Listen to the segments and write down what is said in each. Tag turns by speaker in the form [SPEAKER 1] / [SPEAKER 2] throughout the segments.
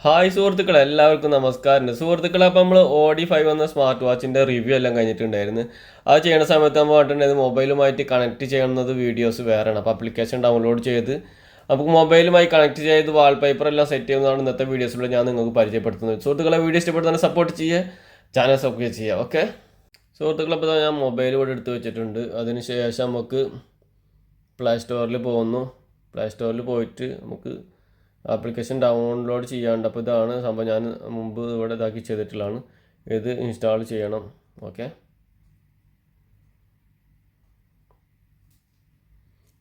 [SPEAKER 1] Hi സുഹൃത്തുക്കളെ, എല്ലാവർക്കും നമസ്കാരം. സുഹൃത്തുക്കളെ, അപ്പോൾ നമ്മൾ OD5 എന്ന സ്മാർട്ട് വാച്ചിൻ്റെ റിവ്യൂ എല്ലാം കഴിഞ്ഞിട്ടുണ്ടായിരുന്നു. അത് ചെയ്യുന്ന സമയത്ത് നമ്മൾ പറഞ്ഞിട്ടുണ്ടായിരുന്നു മൊബൈലുമായിട്ട് കണക്ട് ചെയ്യുന്നത് വീഡിയോസ് വേറെയാണ്. അപ്പോൾ ആപ്ലിക്കേഷൻ ഡൗൺലോഡ് ചെയ്ത് നമുക്ക് മൊബൈലുമായി കണക്ട് ചെയ്ത് വാൾപേപ്പർ എല്ലാം സെറ്റ് ചെയ്യുന്നതാണ് ഇന്നത്തെ വീഡിയോസിലൂടെ ഞാൻ നിങ്ങൾക്ക് പരിചയപ്പെടുത്തുന്നത്. സുഹൃത്തുക്കളെ, വീഡിയോ ഇഷ്ടപ്പെടുന്ന സപ്പോർട്ട് ചെയ്യുക, ചാനൽ സബ്സ്ക്രൈബ് ചെയ്യുക. ഓക്കെ സുഹൃത്തുക്കളെ, അപ്പോൾ ഞാൻ മൊബൈൽ ഇവിടെ എടുത്ത് വെച്ചിട്ടുണ്ട്. അതിന് ശേഷം നമുക്ക് പ്ലേ സ്റ്റോറിൽ പോകുന്നു. പ്ലേ സ്റ്റോറിൽ പോയിട്ട് നമുക്ക് ആപ്ലിക്കേഷൻ ഡൗൺലോഡ് ചെയ്യാണ്ട്. അപ്പോൾ ഇതാണ് സംഭവം, ഞാൻ മുമ്പ് ഇവിടെ ഇതാക്കി ചെയ്തിട്ടുള്ളതാണ്. ഇത് ഇൻസ്റ്റാൾ ചെയ്യണം. ഓക്കെ,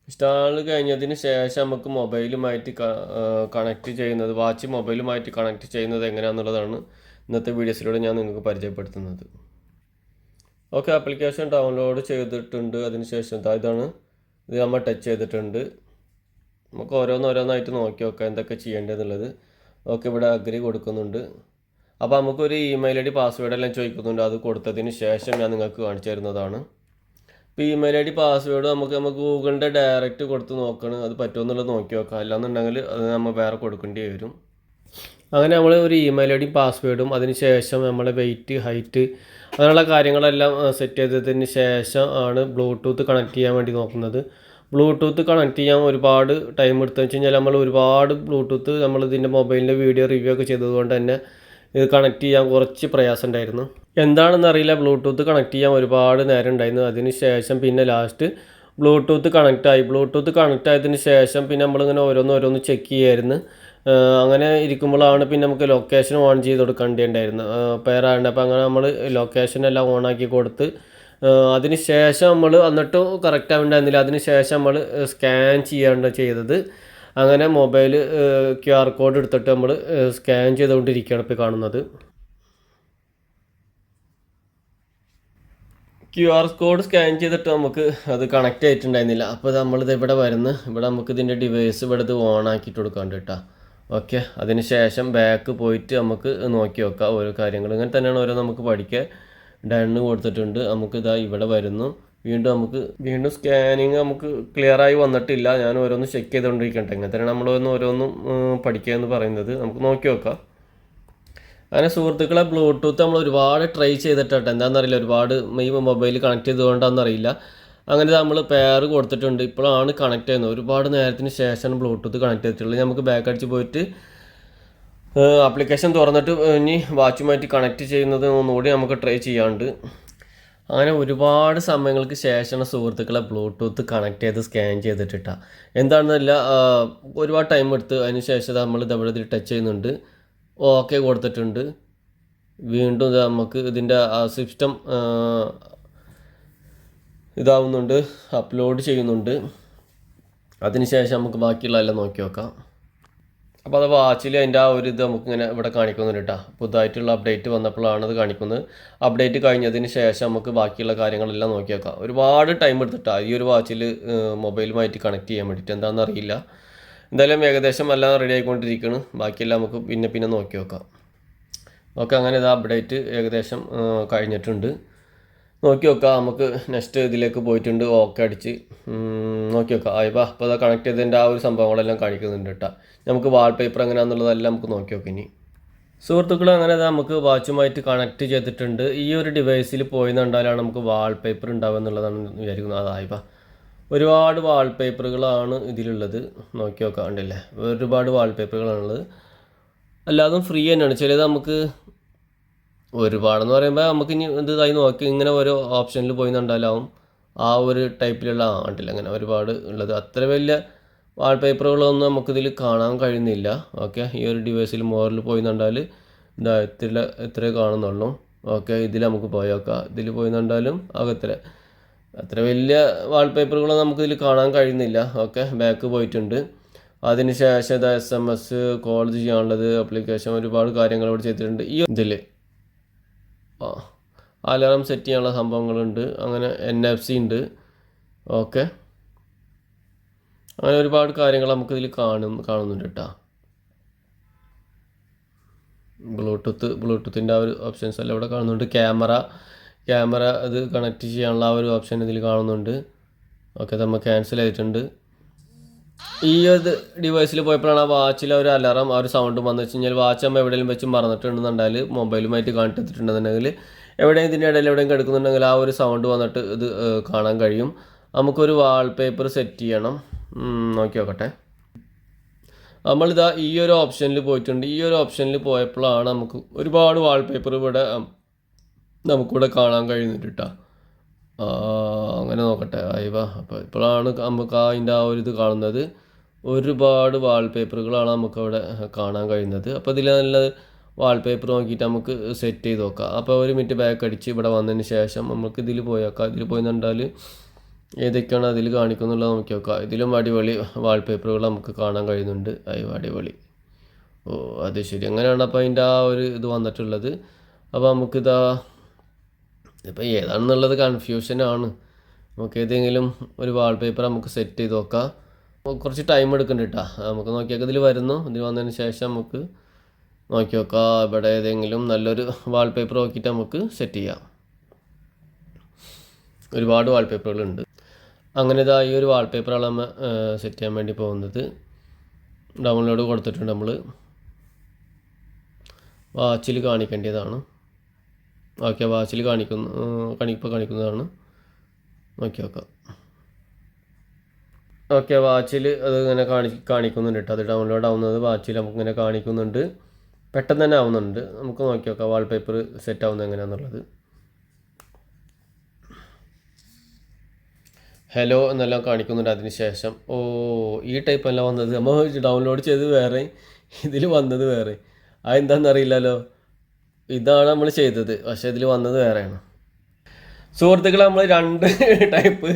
[SPEAKER 1] ഇൻസ്റ്റാൾ കഴിഞ്ഞതിന് ശേഷം നമുക്ക് മൊബൈലുമായിട്ട് കണക്ട് ചെയ്യുന്നത്, വാച്ച് മൊബൈലുമായിട്ട് കണക്ട് ചെയ്യുന്നത് എങ്ങനെയാണെന്നുള്ളതാണ് ഇന്നത്തെ വീഡിയോസിലൂടെ ഞാൻ നിങ്ങൾക്ക് പരിചയപ്പെടുത്തുന്നത്. ഓക്കെ, ആപ്ലിക്കേഷൻ ഡൗൺലോഡ് ചെയ്തിട്ടുണ്ട്. അതിന് ശേഷം ഇതാണ്, ഇത് നമ്മൾ ടച്ച് ചെയ്തിട്ടുണ്ട്. നമുക്ക് ഓരോന്നോരോന്നായിട്ട് നോക്കി നോക്കാം എന്തൊക്കെ ചെയ്യേണ്ടതെന്നുള്ളത്. ഓക്കെ, ഇവിടെ അഗ്രി കൊടുക്കുന്നുണ്ട്. അപ്പോൾ നമുക്കൊരു ഇമെയിൽ ID പാസ്വേഡ് എല്ലാം ചോദിക്കുന്നുണ്ട്. അത് കൊടുത്തതിന് ശേഷം ഞാൻ നിങ്ങൾക്ക് കാണിച്ചു തരുന്നതാണ്. ഇപ്പോൾ ഇമെയിൽ ID പാസ്വേഡ് നമുക്ക് ഗൂഗിളിൻ്റെ ഡയറക്റ്റ് കൊടുത്ത് നോക്കണം, അത് പറ്റുമെന്നുള്ളത് നോക്കി നോക്കാം. അല്ലാന്നുണ്ടെങ്കിൽ അത് നമ്മൾ വേറെ കൊടുക്കേണ്ടി വരും. അങ്ങനെ നമ്മൾ ഒരു ഇമെയിൽ ID പാസ്വേഡും അതിന് ശേഷം നമ്മളെ വെയിറ്റ്, ഹൈറ്റ്, അങ്ങനെയുള്ള കാര്യങ്ങളെല്ലാം സെറ്റ് ചെയ്തതിന് ശേഷം ആണ് ബ്ലൂടൂത്ത് കണക്ട് ചെയ്യാൻ വേണ്ടി നോക്കുന്നത്. ബ്ലൂടൂത്ത് കണക്ട് ചെയ്യാൻ ഒരുപാട് ടൈം എടുത്തു വെച്ച് കഴിഞ്ഞാൽ നമ്മൾ ഒരുപാട് ബ്ലൂടൂത്ത് നമ്മൾ ഇതിൻ്റെ മൊബൈലിൻ്റെ വീഡിയോ റിവ്യൂ ഒക്കെ ചെയ്തതുകൊണ്ട് തന്നെ ഇത് കണക്ട് ചെയ്യാൻ കുറച്ച് പ്രയാസം ഉണ്ടായിരുന്നു. എന്താണെന്ന് അറിയില്ല, ബ്ലൂടൂത്ത് കണക്ട് ചെയ്യാൻ ഒരുപാട് നേരം ഉണ്ടായിരുന്നു. അതിന് ശേഷം പിന്നെ ലാസ്റ്റ് ബ്ലൂടൂത്ത് കണക്റ്റായി. ബ്ലൂടൂത്ത് കണക്റ്റ് ആയതിന് ശേഷം പിന്നെ നമ്മളിങ്ങനെ ഓരോന്ന് ചെക്ക് ചെയ്യായിരുന്നു. അങ്ങനെ ഇരിക്കുമ്പോഴാണ് പിന്നെ നമുക്ക് ലൊക്കേഷൻ ഓൺ ചെയ്ത് കൊടുക്കേണ്ടിയുണ്ടായിരുന്നു. പേരാണ്ട്. അപ്പോൾ അങ്ങനെ നമ്മൾ ലൊക്കേഷനെല്ലാം ഓണാക്കി കൊടുത്ത് അതിന് ശേഷം നമ്മൾ എന്നിട്ടും കറക്റ്റ് ആവേണ്ടായിരുന്നില്ല. അതിന് ശേഷം നമ്മൾ സ്കാൻ ചെയ്തത്. അങ്ങനെ മൊബൈൽ QR കോഡ് എടുത്തിട്ട് നമ്മൾ സ്കാൻ ചെയ്തുകൊണ്ടിരിക്കുകയാണ് ഇപ്പോൾ കാണുന്നത്. QR കോഡ് സ്കാൻ ചെയ്തിട്ട് നമുക്ക് അത് കണക്റ്റ് ആയിട്ടുണ്ടായിരുന്നില്ല. അപ്പോൾ നമ്മളിത് ഇവിടെ വരുന്നു. ഇവിടെ നമുക്ക് ഇതിൻ്റെ ഡിവൈസ് ഇവിടെ ഇത് ഓൺ ആക്കിയിട്ട് കൊടുക്കാണ്ട് കേട്ടോ. ഓക്കെ, അതിന് ശേഷം ബാക്ക് പോയിട്ട് നമുക്ക് നോക്കി നോക്കാം ഓരോ കാര്യങ്ങൾ. ഇങ്ങനെ തന്നെയാണ് ഓരോ നമുക്ക് പഠിക്കാൻ. ഡണ്ണ് കൊടുത്തിട്ടുണ്ട്. നമുക്ക് ഇതാ ഇവിടെ വരുന്നു. വീണ്ടും സ്കാനിങ് നമുക്ക് ക്ലിയറായി വന്നിട്ടില്ല. ഞാൻ ഓരോന്ന് ചെക്ക് ചെയ്തുകൊണ്ടിരിക്കട്ടെ. ഇങ്ങനെ തന്നെ നമ്മൾ ഓരോന്നും പഠിക്കുക എന്ന് പറയുന്നത്. നമുക്ക് നോക്കി നോക്കാം. അങ്ങനെ സുഹൃത്തുക്കളെ, ബ്ലൂടൂത്ത് നമ്മൾ ഒരുപാട് ട്രൈ ചെയ്തിട്ടാട്ടെ, എന്താണെന്നറിയില്ല, ഒരുപാട് ഈ മൊബൈൽ കണക്ട് ചെയ്തുകൊണ്ടാണെന്നറിയില്ല. അങ്ങനെ നമ്മൾ പെയർ കൊടുത്തിട്ടുണ്ട്. ഇപ്പോഴാണ് കണക്ട് ചെയ്യുന്നത്. ഒരുപാട് നേരത്തിന് ശേഷമാണ് ബ്ലൂടൂത്ത് കണക്ട് ചെയ്തിട്ടുള്ളത്. നമുക്ക് ബാക്ക് അടിച്ച് പോയിട്ട് ആപ്ലിക്കേഷൻ തുറന്നിട്ട് ഇനി വാച്ചുമായിട്ട് കണക്ട് ചെയ്യുന്നത് ഒന്നുകൂടി നമുക്ക് ട്രൈ ചെയ്യാണ്ട്. അങ്ങനെ ഒരുപാട് സമയങ്ങൾക്ക് ശേഷമാണ് സുഹൃത്തുക്കളെ ബ്ലൂടൂത്ത് കണക്ട് ചെയ്ത് സ്കാൻ ചെയ്തിട്ടിട്ടാണ്. എന്താണെന്നില്ല, ഒരുപാട് ടൈം എടുത്ത്. അതിന് ശേഷം നമ്മൾ ഇതവിടെ ടച്ച് ചെയ്യുന്നുണ്ട്. ഓക്കെ കൊടുത്തിട്ടുണ്ട്. വീണ്ടും നമുക്ക് ഇതിൻ്റെ സിസ്റ്റം ഇതാവുന്നുണ്ട്, അപ്ലോഡ് ചെയ്യുന്നുണ്ട്. അതിനുശേഷം നമുക്ക് ബാക്കിയുള്ള എല്ലാം നോക്കി നോക്കാം. അപ്പോൾ അത് വാച്ചിൽ അതിൻ്റെ ആ ഒരു ഇത് നമുക്കിങ്ങനെ ഇവിടെ കാണിക്കുന്നുണ്ട് കേട്ടോ. പുതുതായിട്ടുള്ള അപ്ഡേറ്റ് വന്നപ്പോഴാണ് അത് കാണിക്കുന്നത്. അപ്ഡേറ്റ് കഴിഞ്ഞതിന് ശേഷം നമുക്ക് ബാക്കിയുള്ള കാര്യങ്ങളെല്ലാം നോക്കി നോക്കാം. ഒരുപാട് ടൈം എടുത്തിട്ടാണ് ഈ ഒരു വാച്ചിൽ മൊബൈലുമായിട്ട് കണക്ട് ചെയ്യാൻ വേണ്ടിയിട്ട്. എന്താണെന്ന് അറിയില്ല. എന്തായാലും ഏകദേശം എല്ലാം റെഡി ആയിക്കൊണ്ടിരിക്കുകയാണ്. ബാക്കിയെല്ലാം നമുക്ക് പിന്നെ നോക്കി നോക്കാം. ഓക്കെ, അങ്ങനെ ഇത് അപ്ഡേറ്റ് ഏകദേശം കഴിഞ്ഞിട്ടുണ്ട്. നോക്കി നോക്കാം. നമുക്ക് നെക്സ്റ്റ് ഇതിലേക്ക് പോയിട്ടുണ്ട്. ഓക്കെ അടിച്ച് നോക്കി നോക്കാം. അപ്പോൾ അത് കണക്ട് ചെയ്തതിൻ്റെ ആ ഒരു സംഭവങ്ങളെല്ലാം കാണിക്കുന്നുണ്ട് കേട്ടോ. നമുക്ക് വാൾപേപ്പർ എങ്ങനെയാണെന്നുള്ളതെല്ലാം നമുക്ക് നോക്കി നോക്കാം. ഇനി സുഹൃത്തുക്കൾ, അങ്ങനെ നമുക്ക് വാച്ചുമായിട്ട് കണക്ട് ചെയ്തിട്ടുണ്ട്. ഈ ഒരു ഡിവൈസിൽ പോയി കണ്ടാലാണ് നമുക്ക് വാൾപേപ്പർ ഉണ്ടാവുക എന്നുള്ളതാണ് വിചാരിക്കുന്നത്. അതായിപ്പോൾ ഒരുപാട് വാൾപേപ്പറുകളാണ് ഇതിലുള്ളത്. നോക്കി നോക്കാം, ഉണ്ടല്ലേ, ഒരുപാട് വാൾപേപ്പറുകളാണുള്ളത്. അല്ലാതും ഫ്രീ തന്നെയാണ്. ചിലത് നമുക്ക് ഒരുപാടെന്ന് പറയുമ്പോൾ നമുക്ക് ഇനി ഇതായി നോക്കി ഇങ്ങനെ ഓരോ ഓപ്ഷനിൽ പോയി കണ്ടാലാവും ആ ഒരു ടൈപ്പിലുള്ള ആണ്ടില്ല അങ്ങനെ ഒരുപാട് ഉള്ളത്. അത്ര വലിയ വാൾപേപ്പറുകളൊന്നും നമുക്കിതിൽ കാണാൻ കഴിയുന്നില്ല. ഓക്കെ, ഈ ഒരു ഡിവൈസിൽ മോറിൽ പോയി കണ്ടാൽ ഇതാ എത്ര കാണുന്നുള്ളൂ. ഓക്കെ, ഇതിൽ നമുക്ക് പോയി നോക്കാം. ഇതിൽ പോയി കണ്ടാലും അത്ര വലിയ വാൾപേപ്പറുകളൊന്നും നമുക്കിതിൽ കാണാൻ കഴിയുന്നില്ല. ഓക്കെ, ബാക്ക് പോയിട്ടുണ്ട്. അതിന് ശേഷം ഇത് SMS കോൾ ചെയ്യാനുള്ളത്, ആപ്ലിക്കേഷൻ, ഒരുപാട് കാര്യങ്ങൾ ഇവിടെ ചെയ്തിട്ടുണ്ട്. ഈ ഇതിൽ അലാറം സെറ്റ് ചെയ്യാനുള്ള സംഭവങ്ങളുണ്ട്. അങ്ങനെ NFC ഉണ്ട്. ഓക്കെ, അങ്ങനെ ഒരുപാട് കാര്യങ്ങൾ നമുക്കിതിൽ കാണുന്നുണ്ട് കേട്ടോ. ബ്ലൂടൂത്തിൻ്റെ ആ ഒരു ഓപ്ഷൻസ് എല്ലാം ഇവിടെ കാണുന്നുണ്ട്. ക്യാമറ ഇത് കണക്ട് ചെയ്യാനുള്ള ആ ഒരു ഓപ്ഷൻ ഇതിൽ കാണുന്നുണ്ട്. ഓക്കെ, നമ്മൾ ക്യാൻസൽ ചെയ്തിട്ടുണ്ട്. ഈ ഒരു ഡിവൈസിൽ പോയപ്പോഴാണ് ആ വാച്ചിൽ ഒരു അലാറം ആ ഒരു സൗണ്ട് വന്നു വെച്ച് കഴിഞ്ഞാൽ വാച്ച് നമ്മൾ എവിടെയെങ്കിലും വെച്ച് മറന്നിട്ടുണ്ടെന്നുണ്ടെങ്കിൽ മൊബൈലുമായിട്ട് കാണിട്ടിട്ടുണ്ടെന്നുണ്ടെങ്കിൽ എവിടെയും ഇതിൻ്റെ ഇടയിൽ എവിടെയും കിടക്കുന്നുണ്ടെങ്കിൽ ആ ഒരു സൗണ്ട് വന്നിട്ട് ഇത് കാണാൻ കഴിയും. നമുക്കൊരു വാൾപേപ്പർ സെറ്റ് ചെയ്യണം. നോക്കി നോക്കട്ടെ. നമ്മളിതാ ഈ ഒരു ഓപ്ഷനിൽ പോയിട്ടുണ്ട്. ഈ ഒരു ഓപ്ഷനിൽ പോയപ്പോഴാണ് നമുക്ക് ഒരുപാട് വാൾപേപ്പർ ഇവിടെ നമുക്കിവിടെ കാണാൻ കഴിയുന്നുണ്ട് കേട്ടോ. അങ്ങനെ നോക്കട്ടെ. അയവാ അപ്പോൾ ഇപ്പോഴാണ് നമുക്ക് അതിൻ്റെ ആ ഒരു ഇത് കാണുന്നത്. ഒരുപാട് വാൾപേപ്പറുകളാണ് നമുക്കവിടെ കാണാൻ കഴിയുന്നത്. അപ്പോൾ ഇതിൽ നല്ല വാൾപേപ്പർ നോക്കിയിട്ട് നമുക്ക് സെറ്റ് ചെയ്ത് നോക്കാം. അപ്പോൾ ഒരു മിനിറ്റ് ബാക്ക് അടിച്ച് ഇവിടെ വന്നതിന് ശേഷം നമുക്ക് ഇതിൽ പോയി നോക്കാം. ഇതിൽ പോയി കണ്ടാൽ ഏതൊക്കെയാണ് അതിൽ കാണിക്കുന്നുള്ളത് നോക്കി നോക്കാം. ഇതിലും അടിപൊളി വാൾപേപ്പറുകൾ നമുക്ക് കാണാൻ കഴിയുന്നുണ്ട്. അയ്യോ അടിപൊളി. ഓ അത് ശരി, അങ്ങനെയാണ് അപ്പോൾ അതിൻ്റെ ആ ഒരു ഇത് വന്നിട്ടുള്ളത്. അപ്പോൾ നമുക്കിതാ ഇപ്പോൾ ഏതാണെന്നുള്ളത് കൺഫ്യൂഷനാണ്. നമുക്ക് ഏതെങ്കിലും ഒരു വാൾപേപ്പർ നമുക്ക് സെറ്റ് ചെയ്ത് നോക്കാം. കുറച്ച് ടൈം എടുക്കുന്നുണ്ട് കേട്ടോ. നമുക്ക് നോക്കിയൊക്കെ ഇതിൽ വരുന്നു. ഇതിൽ വന്നതിന് ശേഷം നമുക്ക് നോക്കി നോക്കാം. ഇവിടെ ഏതെങ്കിലും നല്ലൊരു വാൾപേപ്പർ നോക്കിയിട്ട് നമുക്ക് സെറ്റ് ചെയ്യാം. ഒരുപാട് വാൾപേപ്പറുകളുണ്ട്. അങ്ങനെ ഇതാ ഈ ഒരു വാൾപേപ്പറാണ് നമ്മൾ സെറ്റ് ചെയ്യാൻ വേണ്ടി പോകുന്നത്. ഡൗൺലോഡ് കൊടുത്തിട്ടുണ്ട്. നമ്മൾ വാച്ചിൽ കാണിക്കേണ്ടതാണ്. ഓക്കെ, വാച്ചിൽ ഇപ്പോൾ കാണിക്കുന്നതാണ്. നോക്കി നോക്കാം. ഓക്കെ, വാച്ചിൽ അത് ഇങ്ങനെ കാണിക്കുന്നുണ്ട് കേട്ടോ. അത് ഡൗൺലോഡ് ആവുന്നത് വാച്ചിൽ നമുക്കിങ്ങനെ കാണിക്കുന്നുണ്ട്. പെട്ടെന്ന് തന്നെ ആവുന്നുണ്ട്. നമുക്ക് നോക്കി നോക്കാം വാൾപേപ്പർ സെറ്റ് ആവുന്നത് എങ്ങനെയാണെന്നുള്ളത്. ഹലോ എന്നെല്ലാം കാണിക്കുന്നുണ്ട്. അതിന് ശേഷം ഈ ടൈപ്പ് അല്ല വന്നത്. നമ്മൾ ഡൗൺലോഡ് ചെയ്ത് വേറെ, ഇതിൽ വന്നത് വേറെ. അതെന്താണെന്നറിയില്ലല്ലോ. ഇതാണ് നമ്മൾ ചെയ്തത്, പക്ഷേ ഇതിൽ വന്നത് വേറെയാണ്. സുഹൃത്തുക്കളെ, നമ്മൾ 2 ടൈപ്പ്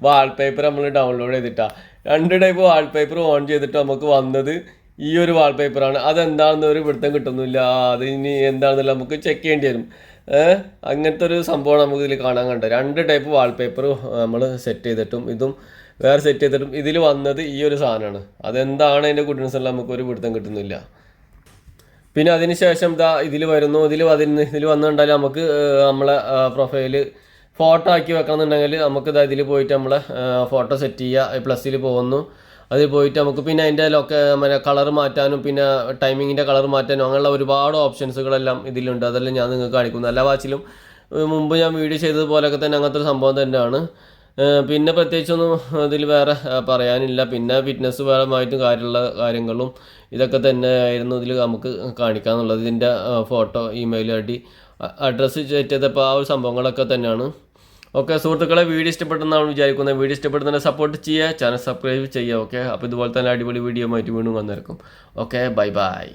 [SPEAKER 1] വാൾപേപ്പർ നമ്മൾ ഡൗൺലോഡ് ചെയ്തിട്ടാണ്. 2 ടൈപ്പ് വാൾപേപ്പർ ഓൺ ചെയ്തിട്ട് നമുക്ക് വന്നത് ഈ ഒരു വാൾപേപ്പറാണ്. അതെന്താണെന്ന് ഒരു പിടുത്തം കിട്ടുന്നില്ല. അത് ഇനി എന്താണെന്നല്ല നമുക്ക് ചെക്ക് ചെയ്യേണ്ടി വരും. അങ്ങനത്തെ ഒരു സംഭവമാണ് നമുക്ക് ഇതിൽ കാണാൻ കണ്ടത്. 2 ടൈപ്പ് വാൾപേപ്പർ നമ്മൾ സെറ്റ് ചെയ്തിട്ടും ഇതും വേറെ സെറ്റ് ചെയ്തിട്ടും ഇതിൽ വന്നത് ഈ ഒരു സാധനമാണ്. അതെന്താണ് അതിൻ്റെ ഗുഡ്നെസ് എല്ലാം നമുക്കൊരു പിടുത്തം കിട്ടുന്നില്ല. പിന്നെ അതിന് ശേഷം ഇതിൽ വരുന്നു. ഇതിൽ വന്നിട്ടുണ്ടെങ്കിൽ നമുക്ക് നമ്മളെ പ്രൊഫൈല് ഫോട്ടോ ആക്കി വെക്കണമെന്നുണ്ടെങ്കിൽ നമുക്ക് ഇതിൽ പോയിട്ട് നമ്മളെ ഫോട്ടോ സെറ്റ് ചെയ്യുക. പ്ലസ്സിൽ പോകുന്നു. അതിൽ പോയിട്ട് നമുക്ക് പിന്നെ അതിൻ്റെ കളർ മാറ്റാനും പിന്നെ ടൈമിങ്ങിൻ്റെ കളർ മാറ്റാനും അങ്ങനെയുള്ള ഒരുപാട് ഓപ്ഷൻസുകളെല്ലാം ഇതിലുണ്ട്. അതെല്ലാം ഞാൻ നിങ്ങൾക്ക് കാണിക്കുന്നു. എല്ലാ വാച്ചിലും മുമ്പ് ഞാൻ വീഡിയോ ചെയ്തതുപോലെയൊക്കെ തന്നെ അങ്ങനത്തെ ഒരു സംഭവം തന്നെയാണ്. പിന്നെ പ്രത്യേകിച്ചൊന്നും ഇതിൽ വേറെ പറയാനില്ല. പിന്നെ ഫിറ്റ്നസ് പരമായിട്ടും കാര്യങ്ങളും ഇതൊക്കെ തന്നെ ആയിരുന്നു ഇതിൽ നമുക്ക് കാണിക്കാമെന്നുള്ളത്. ഇതിൻ്റെ photo, email I D, address set ചെയ്തപ്പോൾ ആ ഒരു സംഭവങ്ങളൊക്കെ തന്നെയാണ്. ഓക്കെ സുഹൃത്തുക്കളെ, വീഡിയോ ഇഷ്ടപ്പെട്ടെന്നാണ് വിചാരിക്കുന്നത്. വീഡിയോ ഇഷ്ടപ്പെടുന്നതിനെ സപ്പോർട്ട് ചെയ്യുക, ചാനൽ സബ്സ്ക്രൈബ് ചെയ്യുക. ഓക്കെ, അപ്പോൾ ഇതുപോലെ തന്നെ അടിപൊളി വീഡിയോ ആയിട്ട് വീണ്ടും വന്നിരിക്കും. Okay, bye bye.